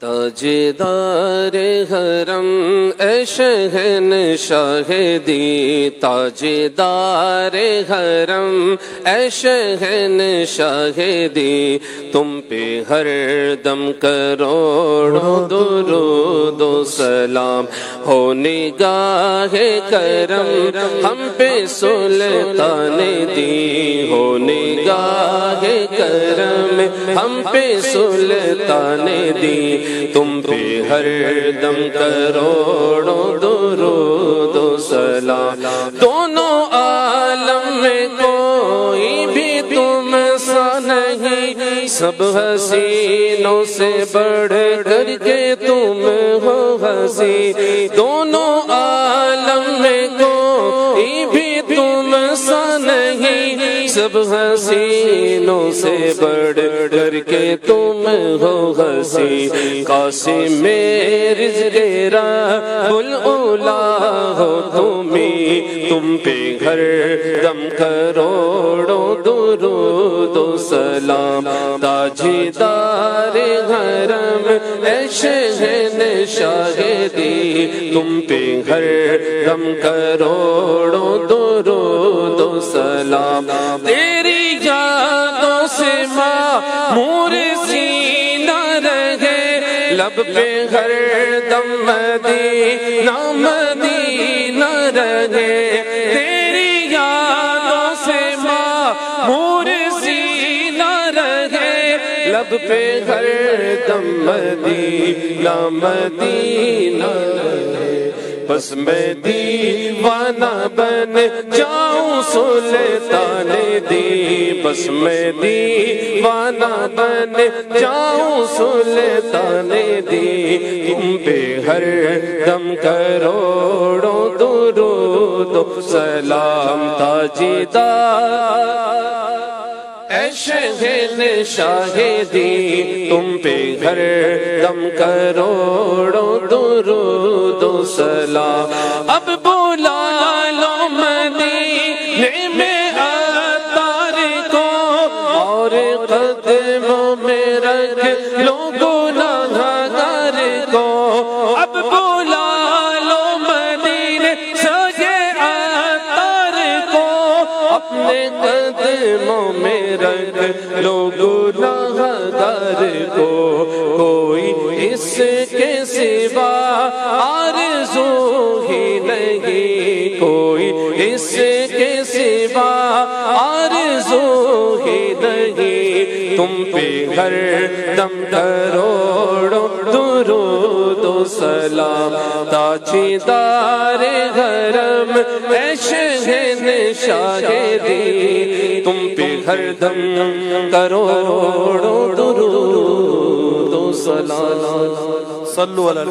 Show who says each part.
Speaker 1: تاجدار حرم اے شہنشاہ دی، تاجدار حرم اے شہنشاہ دی، تم پہ ہر دم کروڑوں درود و سلام ہو نگاہ کرم ہم پہ سلطان دی، ہو نگاہ کرم ہم پہ سلطان دی، تم پہ ہر دم کروڑوں درود و سلام، دونوں عالم میں کوئی بھی تم سا نہیں، سب حسینوں سے بڑھ کر کے تم ہو حسین، دونوں عالم میں کوئی بھی تم سا نہیں، سب حسینوں سے بڑھ کر کے تم ہو حسین، قاسم رزق رب الاولا ہو تم پہ ہر دم کروڑوں درود و سلام، تاجدار حرم اے شہنشاہ دی، تم پہ ہر دم کروڑوں درود و سلام، تیری یادوں سے معمور سینہ رہے، لب پہ ہر دم مدینہ مدینہ رہے، تیری یادوں سے معمور سینہ رہے، لب پہ ہر دم مدینہ مدینہ رہے، بس میں دیوانہ بن جاؤں سلطان دی، بس میں دیوانہ بن جاؤں سلطان دی، تم پہ ہر دم کروڑوں درود و سلام، تاجدار اے شہنشاہ دی، تم پہ ہر دم کروڑوں درود و سلام، اب بلا لو مدینے میں عطار کو، اور قدموں میں رکھ لو گناہگار کو، اب بلا لو مدینے سے عطار کو، اپنے قدموں میں رکھ لو گناہگار کو، کوئی اس کے سوا آرزو ہی نہیں، کوئی اس کے سوا آرزو ہی نہیں، تم پہ ہر دم کروڑوں درود و سلام، تاجدار حرم اے شہنشاہ دی، تم پہ ہر دم کروڑوں درود و سلام، صلو علی